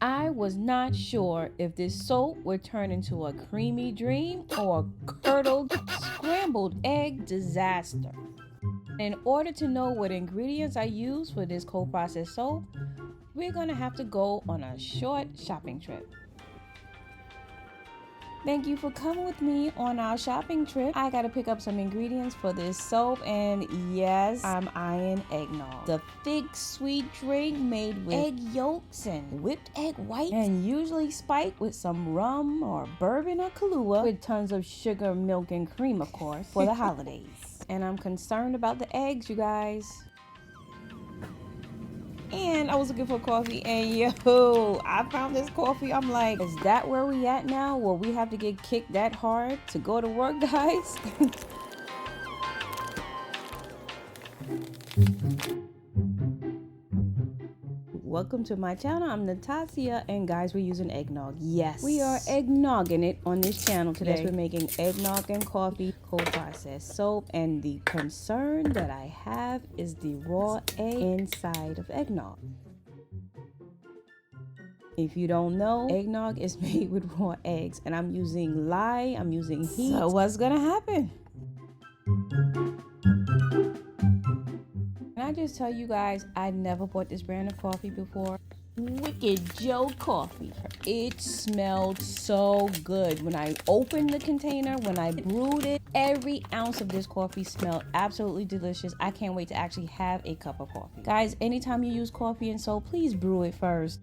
I was not sure if this soap would turn into a creamy dream or a curdled scrambled egg disaster. In order to know what ingredients I use for this cold process soap, we're gonna have to go on a short shopping trip. Thank you for coming with me on our shopping trip. I gotta pick up some ingredients for this soap, and yes, I'm eyeing eggnog. The thick, sweet drink made with egg yolks and whipped egg whites, and usually spiked with some rum or bourbon or Kahlua, with tons of sugar, milk, and cream, of course, for the holidays. And I'm concerned about the eggs, you guys. And I was looking for coffee, and yo, I found this coffee. I'm like, is that where we at now? Will we have to get kicked that hard to go to work, guys? Welcome to my channel. I'm Natacia, and guys, we're using eggnog. Yes, we are eggnogging it on this channel today. Yes, we're making eggnog and coffee cold process soap, and the concern that I have is the raw egg inside of eggnog. If you don't know, eggnog is made with raw eggs, and I'm using lye, I'm using heat. So what's gonna happen? Can I just tell you guys, I never bought this brand of coffee before. Wicked Joe coffee. It smelled so good. When I opened the container, when I brewed it, every ounce of this coffee smelled absolutely delicious. I can't wait to actually have a cup of coffee. Guys, anytime you use coffee and soap, please brew it first.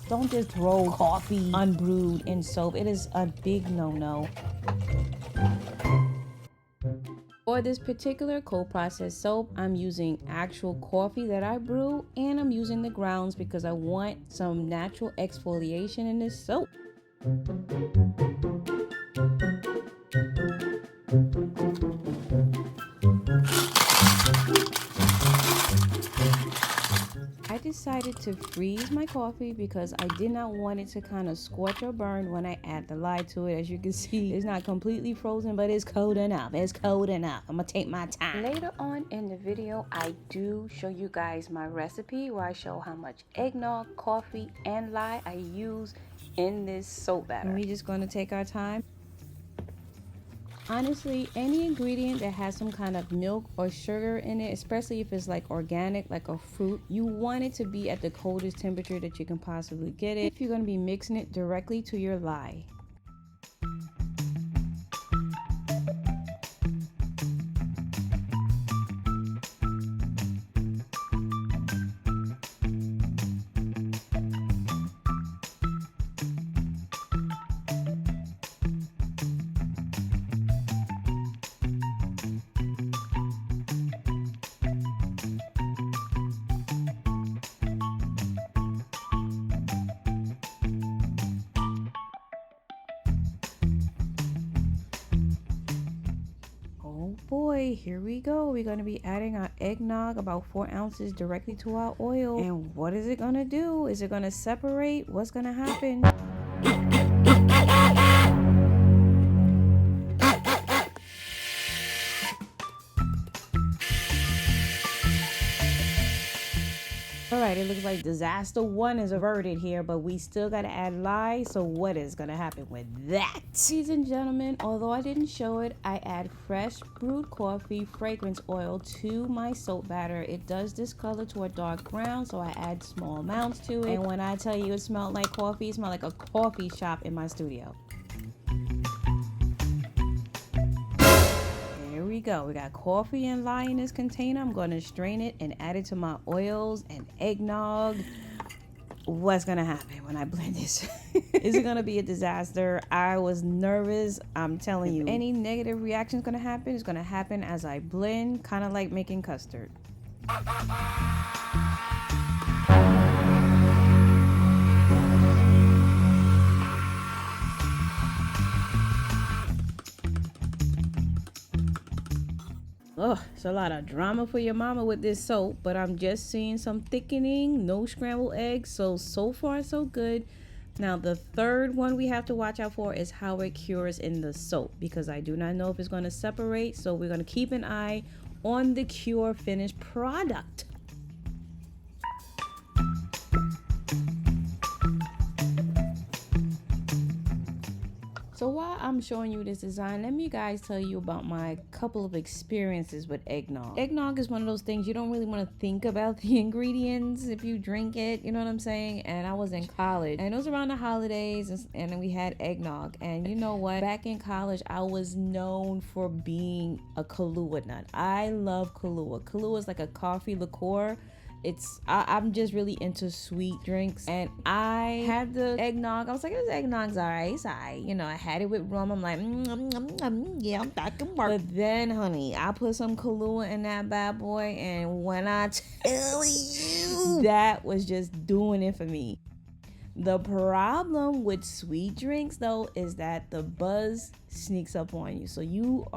Don't just throw coffee unbrewed in soap. It is a big no-no. For this particular cold process soap, I'm using actual coffee that I brew, and I'm using the grounds because I want some natural exfoliation in this soap. I decided to freeze my coffee because I did not want it to kind of scorch or burn when I add the lye to it. As you can see, it's not completely frozen, but it's cold enough. It's cold enough. I'm gonna take my time. Later on in the video, I do show you guys my recipe where I show how much eggnog, coffee, and lye I use in this soap batter. And we're just gonna take our time. Honestly, any ingredient that has some kind of milk or sugar in it, especially if it's like organic, like a fruit, you want it to be at the coldest temperature that you can possibly get it if you're going to be mixing it directly to your lye. Oh boy, here we go. We're going to be adding our eggnog, about 4 ounces, directly to our oil. And what is it going to do? Is it going to separate? What's going to happen? Alright, it looks like disaster 1 is averted here, but we still gotta add lye, so what is gonna happen with that? Ladies and gentlemen, although I didn't show it, I add fresh brewed coffee fragrance oil to my soap batter. It does discolor to a dark brown, so I add small amounts to it. And when I tell you it smelled like coffee, it smelled like a coffee shop in my studio. We go. We got coffee and lye in this container. I'm going to strain it and add it to my oils and eggnog. What's going to happen when I blend this? Is it going to be a disaster? I was nervous. I'm telling you. Any negative reaction is going to happen. It's going to happen as I blend, kind of like making custard. Ugh, it's a lot of drama for your mama with this soap, but I'm just seeing some thickening, no scrambled eggs, so far so good. Now the third one we have to watch out for is how it cures in the soap, because I do not know if it's going to separate, so we're going to keep an eye on the cure finished product. So while I'm showing you this design, let me guys tell you about my couple of experiences with eggnog. Eggnog is one of those things you don't really want to think about the ingredients if you drink it, you know what I'm saying? And I was in college and it was around the holidays and then we had eggnog. And you know what? Back in college, I was known for being a Kahlua nut. I love Kahlua. Kahlua is like a coffee liqueur. I'm just really into sweet drinks, and I had the eggnog. I was like, this eggnog's alright, it's alright. You know, I had it with rum. I'm like, yeah, I'm back in work. But then, honey, I put some Kahlua in that bad boy, and when I tell you, that was just doing it for me. The problem with sweet drinks though is that the buzz sneaks up on you. So you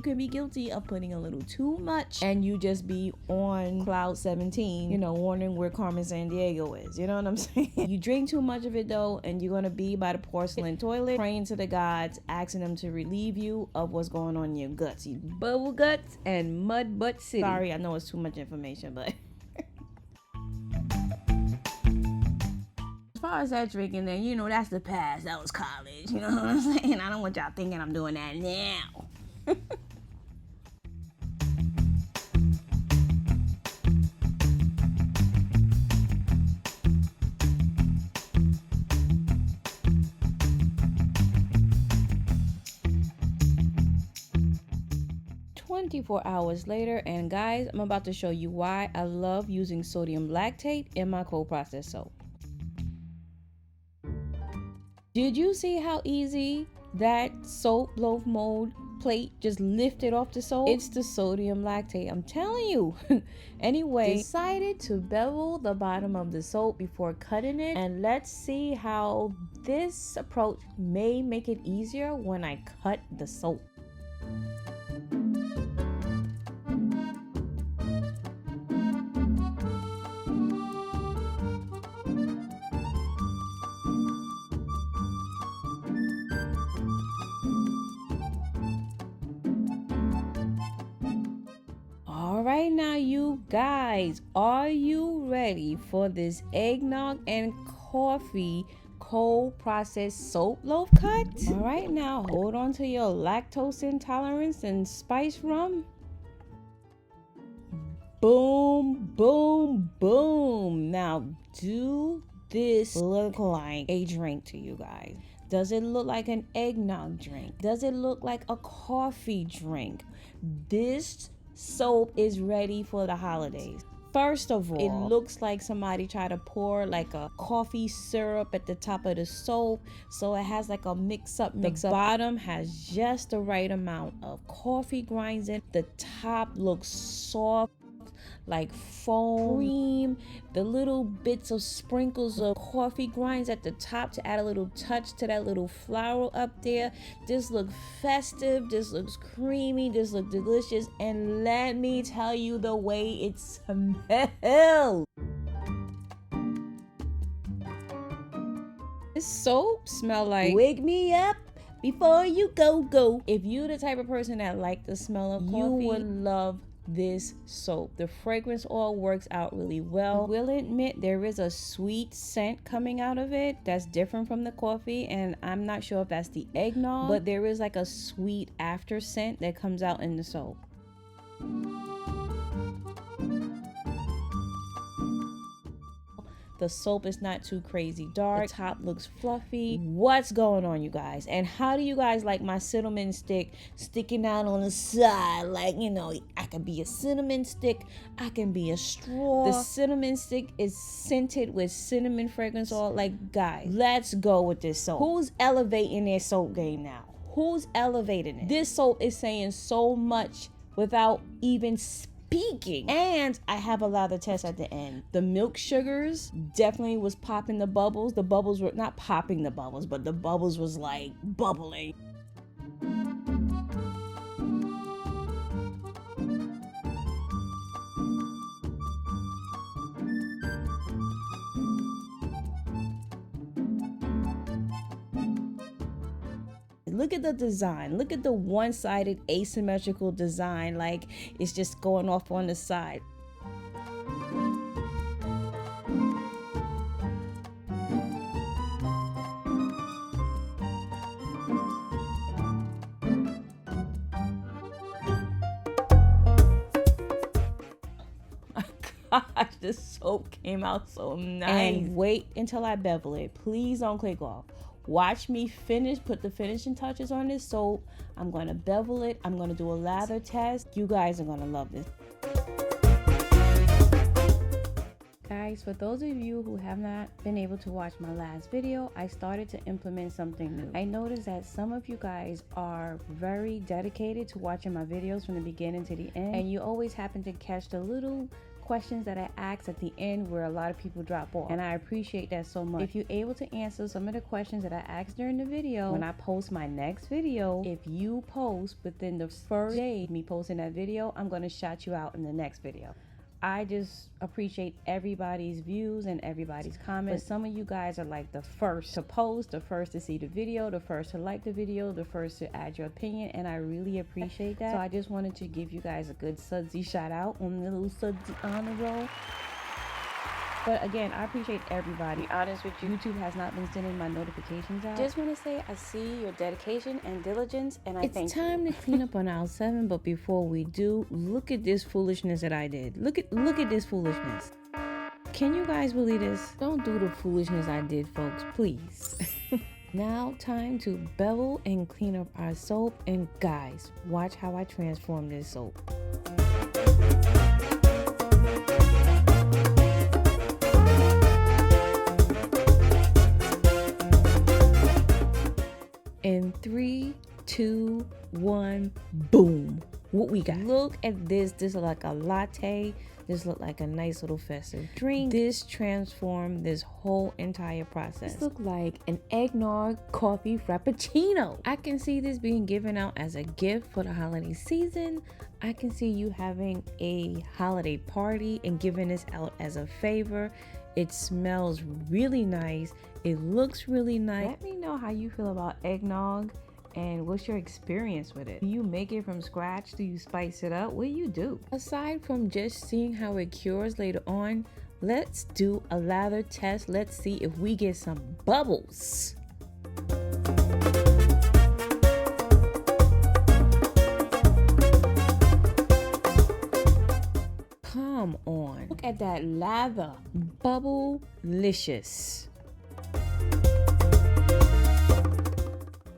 can be guilty of putting a little too much and you just be on cloud 17, you know, wondering where Carmen Sandiego is. You know what I'm saying? You drink too much of it though, and you're gonna be by the porcelain toilet praying to the gods, asking them to relieve you of what's going on in your guts. You bubble guts and mud butt city. Sorry, I know it's too much information, but as far as that drinking, then you know that's the past. That was college. You know what I'm saying? I don't want y'all thinking I'm doing that now. 24 hours later, and guys, I'm about to show you why I love using sodium lactate in my cold process soap. Did you see how easy that soap loaf mold plate just lifted off the soap? It's the sodium lactate, I'm telling you. Anyway, decided to bevel the bottom of the soap before cutting it, and let's see how this approach may make it easier when I cut the soap. Alright, now you guys, are you ready for this eggnog and coffee cold processed soap loaf cut? Alright, now hold on to your lactose intolerance and spice rum. Boom, boom, boom. Now, do this look like a drink to you guys? Does it look like an eggnog drink? Does it look like a coffee drink? This soap is ready for the holidays. First of all, it looks like somebody tried to pour like a coffee syrup at the top of the soap, so it has like a mix up. The bottom has just the right amount of coffee grinds in. The top looks soft like foam cream. The little bits of sprinkles of coffee grinds at the top to add a little touch to that little flower up there. This looks festive, this looks creamy, this looks delicious, and let me tell you the way it smells. This soap smell like wake me up before you go. If you the type of person that like the smell of coffee, you would love this soap. The fragrance oil works out really well. I will admit there is a sweet scent coming out of it that's different from the coffee, and I'm not sure if that's the eggnog, but there is like a sweet after scent that comes out in the soap. The soap is not too crazy dark. The top looks fluffy. What's going on, you guys? And how do you guys like my cinnamon stick sticking out on the side? Like, you know, I can be a cinnamon stick, I can be a straw. The cinnamon stick is scented with cinnamon fragrance oil. Like, guys, let's go with this soap. Who's elevating their soap game now? Who's elevating it? This soap is saying so much without even speaking. And I have a lather test at the end. The milk sugars definitely was popping the bubbles. The bubbles were not popping the bubbles, but the bubbles was like bubbling. Look at the design. Look at the one-sided asymmetrical design, like it's just going off on the side. Gosh, this soap came out so nice. And wait until I bevel it. Please don't click off. Watch me put the finishing touches on this soap. I'm going to bevel it. I'm going to do a lather test. You guys are going to love this. Guys, for those of you who have not been able to watch my last video, I started to implement something new. I noticed that some of you guys are very dedicated to watching my videos from the beginning to the end, and you always happen to catch the little questions that I ask at the end where a lot of people drop off, and I appreciate that so much. If you're able to answer some of the questions that I asked during the video, when I post my next video, if you post within the first day of me posting that video, I'm going to shout you out in the next video. I just appreciate everybody's views and everybody's comments. But some of you guys are like the first to post, the first to see the video, the first to like the video, the first to add your opinion, and I really appreciate that. So I just wanted to give you guys a good Sudsy shout out on the little Sudsy honor roll. But again, I appreciate everybody. To be honest with you, YouTube has not been sending my notifications out. Just want to say I see your dedication and diligence, and I thank you. It's time to clean up on aisle 7, but before we do, look at this foolishness that I did. Look at this foolishness. Can you guys believe this? Don't do the foolishness I did, folks, please. Now time to bevel and clean up our soap, and guys, watch how I transform this soap. In 3, 2, 1, boom. What we got? Look at this. This look like a latte. This look like a nice little festive drink. This transformed this whole entire process. This look like an eggnog coffee frappuccino. I can see this being given out as a gift for the holiday season. I can see you having a holiday party and giving this out as a favor. It smells really nice. It looks really nice. Let me know how you feel about eggnog and what's your experience with it. Do you make it from scratch? Do you spice it up? What do you do? Aside from just seeing how it cures later on, let's do a lather test. Let's see if we get some bubbles. Come on. Look at that lather. Bubble-licious.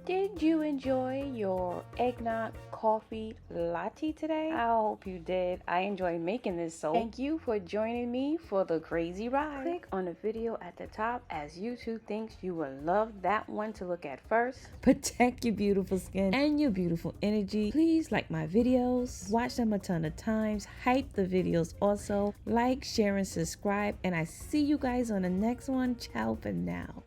Did you enjoy your eggnog coffee latte today? I hope you did. I enjoyed making this soap. Thank you for joining me for the crazy ride. Click on the video at the top as YouTube thinks you will love that one to look at first. Protect your beautiful skin and your beautiful energy. Please like my videos. Watch them a ton of times. Hype the videos also. Like, share, and subscribe. And I see you guys on the next one. Ciao for now.